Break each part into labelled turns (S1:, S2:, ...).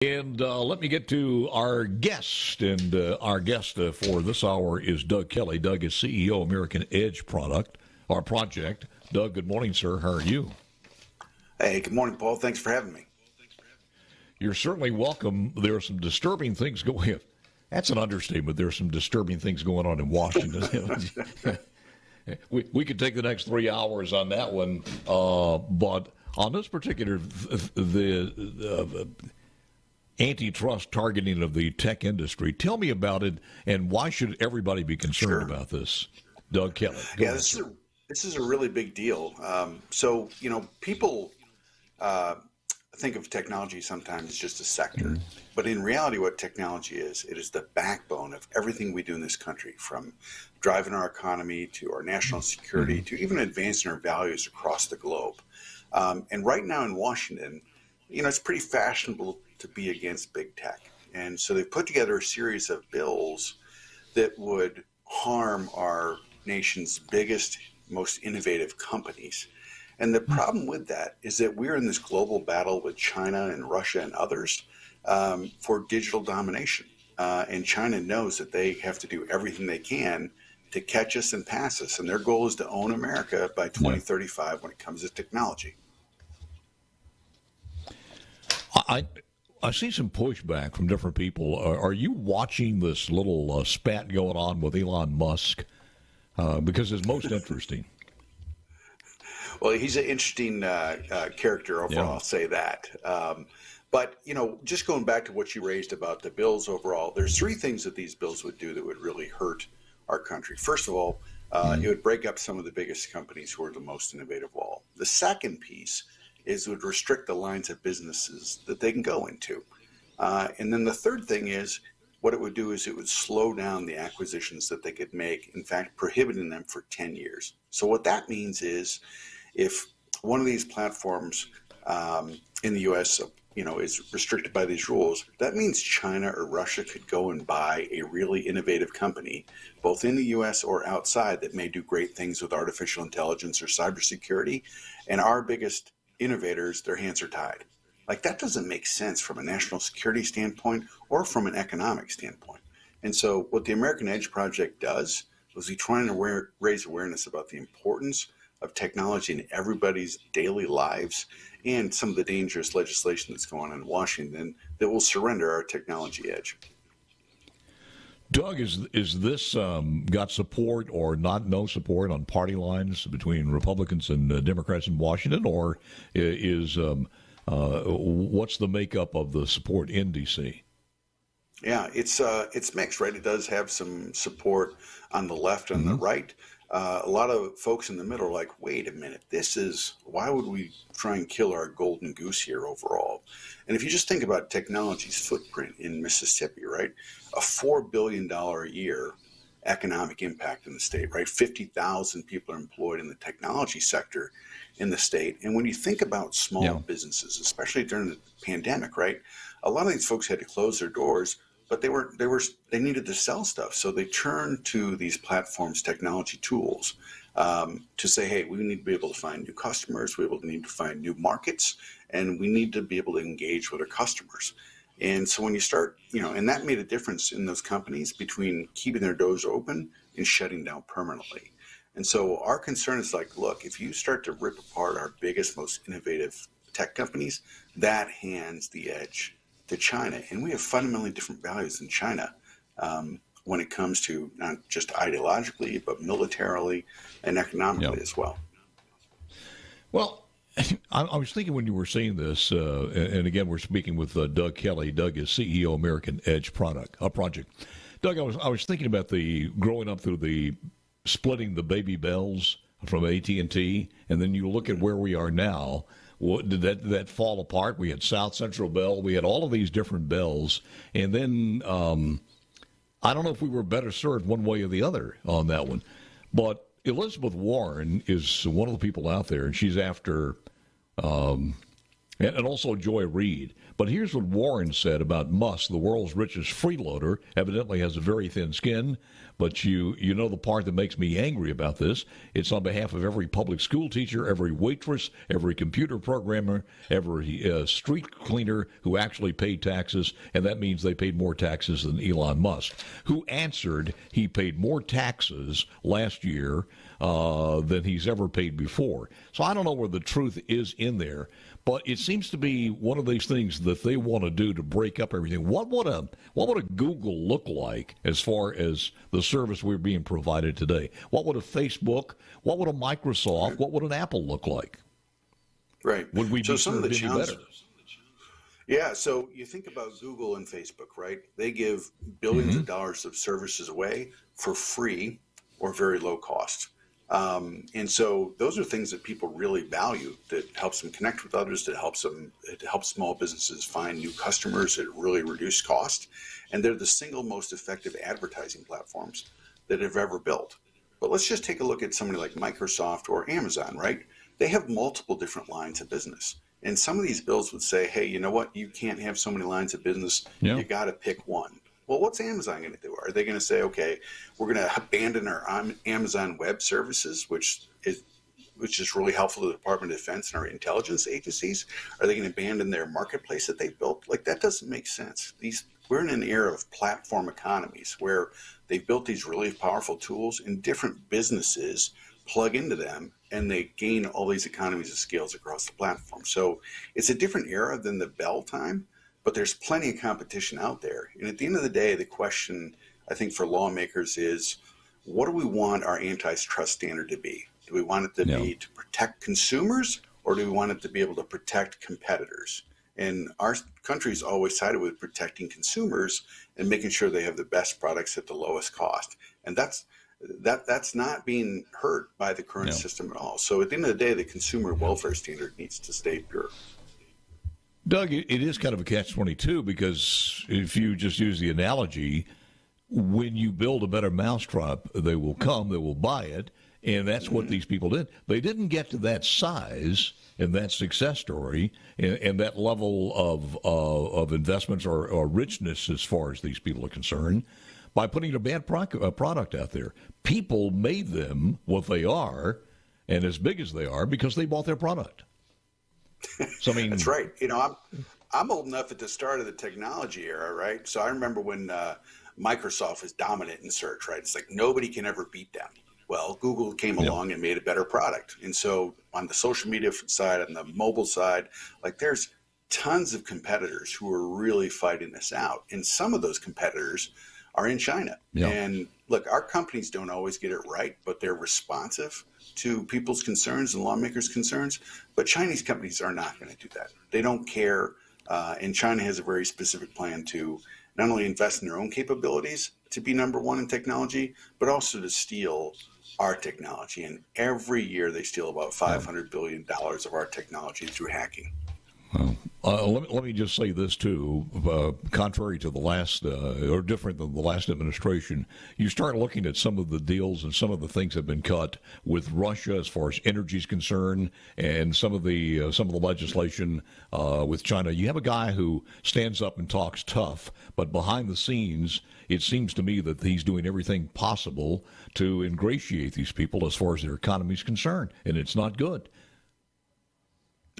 S1: And let me get to our guest. And our guest for this hour is Doug Kelly. Doug is CEO of American Edge Project. Doug, good morning, sir. How are you?
S2: Hey, good morning, Paul. Thanks for having me.
S1: You're certainly welcome. There are some disturbing things going on. That's an understatement. There are some disturbing things going on in Washington. we could take the next 3 hours on that one. But on this particular, the antitrust targeting of the tech industry. Tell me about it, and why should everybody be concerned about this? Doug Kelly.
S2: This is a really big deal. People think of technology sometimes as just a sector, but in reality, what technology is, it is the backbone of everything we do in this country, from driving our economy to our national security to even advancing our values across the globe. And right now in Washington, it's pretty fashionable to be against big tech. And so they've put together a series of bills that would harm our nation's biggest, most innovative companies. And the problem with that is that we're in this global battle with China and Russia and others for digital domination. And China knows that they have to do everything they can to catch us and pass us. And their goal is to own America by 2035 when it comes to technology.
S1: I see some pushback from different people. Are you watching this little spat going on with Elon Musk? Because it's most interesting.
S2: Well, he's an interesting character overall, I'll say that. But, just going back to what you raised about the bills overall, there's three things that these bills would do that would really hurt our country. First of all, it would break up some of the biggest companies who are the most innovative of all. The second piece is it would restrict the lines of businesses that they can go into. And then the third thing is what it would do is it would slow down the acquisitions that they could make, in fact, prohibiting them for 10 years. So what that means is if one of these platforms in the U.S., is restricted by these rules, that means China or Russia could go and buy a really innovative company, both in the U.S. or outside, that may do great things with artificial intelligence or cybersecurity. And our biggest innovators, their hands are tied. Like, that doesn't make sense from a national security standpoint or from an economic standpoint. And so what the American Edge Project does is we try to raise awareness about the importance of technology in everybody's daily lives and some of the dangerous legislation that's going on in Washington that will surrender our technology edge.
S1: Doug, is this got support or no support on party lines between Republicans and Democrats in Washington, or is what's the makeup of the support in D.C.?
S2: Yeah, it's mixed, right? It does have some support on the left and the right. A lot of folks in the middle are like, wait a minute, why would we try and kill our golden goose here overall? And if you just think about technology's footprint in Mississippi, right? A $4 billion a year economic impact in the state, right? 50,000 people are employed in the technology sector in the state. And when you think about small businesses, especially during the pandemic, right? A lot of these folks had to close their doors, but they needed to sell stuff. So they turned to these platforms, technology tools, to say, hey, we need to be able to find new customers, we need to find new markets, and we need to be able to engage with our customers. And so when you start, and that made a difference in those companies between keeping their doors open and shutting down permanently. And so our concern is like, look, if you start to rip apart our biggest, most innovative tech companies, that hands the edge to China. And we have fundamentally different values in China when it comes to not just ideologically, but militarily and economically as well.
S1: Well, I was thinking when you were saying this, and again, we're speaking with Doug Kelly. Doug is CEO American Edge Project. Doug, I was thinking about the growing up through the splitting the baby bells from AT&T, and then you look at where we are now. Did that fall apart? We had South Central Bell. We had all of these different bells, and then I don't know if we were better served one way or the other on that one. But Elizabeth Warren is one of the people out there, and she's after And also Joy Reid. But here's what Warren said about Musk, the world's richest freeloader, evidently has a very thin skin. But you know the part that makes me angry about this. It's on behalf of every public school teacher, every waitress, every computer programmer, every street cleaner who actually paid taxes, and that means they paid more taxes than Elon Musk, who answered he paid more taxes last year than he's ever paid before. So I don't know where the truth is in there, but it seems to be one of these things that they want to do to break up everything. What would a Google look like as far as the service we're being provided today? What would a Facebook, what would a Microsoft, what would an Apple look like?
S2: Right.
S1: Would we be served any better?
S2: Yeah, so you think about Google and Facebook, right? They give billions of dollars of services away for free or very low cost. And so those are things that people really value, that helps them connect with others, it helps small businesses find new customers, it really reduces cost. And they're the single most effective advertising platforms that have ever built. But let's just take a look at somebody like Microsoft or Amazon, right? They have multiple different lines of business. And some of these bills would say, hey, you know what? You can't have so many lines of business. Yeah. You got to pick one. Well, what's Amazon going to do? Are they going to say, okay, we're going to abandon our Amazon Web Services, which is really helpful to the Department of Defense and our intelligence agencies? Are they going to abandon their marketplace that they built? Like, that doesn't make sense. We're in an era of platform economies where they've built these really powerful tools and different businesses plug into them and they gain all these economies of scales across the platform. So it's a different era than the Bell time. But there's plenty of competition out there. And at the end of the day, the question, I think, for lawmakers is, what do we want our antitrust standard to be? Do we want it to be to protect consumers, or do we want it to be able to protect competitors? And our country's always sided with protecting consumers and making sure they have the best products at the lowest cost. And that's not being hurt by the current system at all. So at the end of the day, the consumer welfare standard needs to stay pure.
S1: Doug, it is kind of a catch-22 because if you just use the analogy, when you build a better mousetrap, they will come, they will buy it, and that's what these people did. They didn't get to that size and that success story and that level of investments or richness as far as these people are concerned by putting a bad product out there. People made them what they are and as big as they are because they bought their product. So, I mean,
S2: that's right. You know, I'm old enough at the start of the technology era, right? So I remember when Microsoft was dominant in search, right? It's like nobody can ever beat them. Well, Google came along and made a better product. And so on the social media side, on the mobile side, like there's tons of competitors who are really fighting this out. And some of those competitors are in China. And look, our companies don't always get it right, but they're responsive to people's concerns and lawmakers' concerns. But Chinese companies are not going to do that. They don't care. And China has a very specific plan to not only invest in their own capabilities to be number one in technology, but also to steal our technology. And every year they steal about $500 billion of our technology through hacking.
S1: Let me just say this, too. Contrary to the last, or different than the last administration, you start looking at some of the deals and some of the things that have been cut with Russia as far as energy is concerned and some of the legislation with China. You have a guy who stands up and talks tough, but behind the scenes, it seems to me that he's doing everything possible to ingratiate these people as far as their economy is concerned, and it's not good.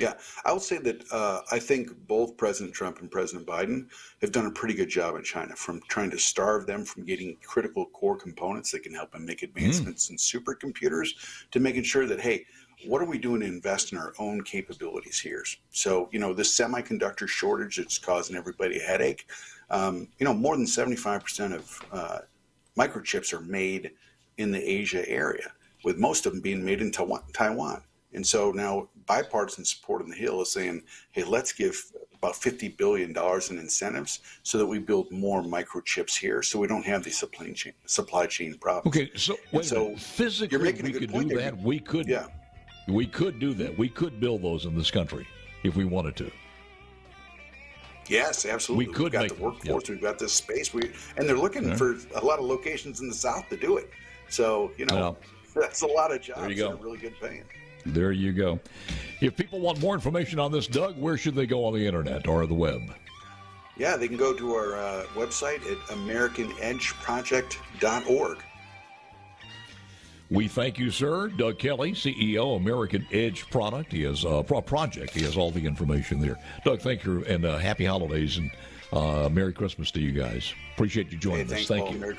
S2: Yeah, I would say that I think both President Trump and President Biden have done a pretty good job in China, from trying to starve them from getting critical core components that can help them make advancements in supercomputers, to making sure that, hey, what are we doing to invest in our own capabilities here? So, you know, this semiconductor shortage that's causing everybody a headache, you know, more than 75% of microchips are made in the Asia area, with most of them being made in Taiwan. And so now bipartisan support on the Hill is saying, hey, let's give about $50 billion in incentives so that we build more microchips here so we don't have these supply chain problems.
S1: Okay, so physically
S2: you're making
S1: we could do that. We could do that. We could build those in this country if we wanted to.
S2: Yes, absolutely.
S1: We've
S2: got the workforce. We've got this space. And they're looking for a lot of locations in the South to do it. So, you know, that's a lot of jobs that are really good paying.
S1: There you go. If people want more information on this, Doug, where should they go on the internet or the web?
S2: Yeah, they can go to our website at AmericanEdgeProject.org.
S1: We thank you, sir. Doug Kelly, CEO, American Edge Product. He has a project. He has all the information there. Doug, thank you, and happy holidays, and Merry Christmas to you guys. Appreciate you joining us. Thank you.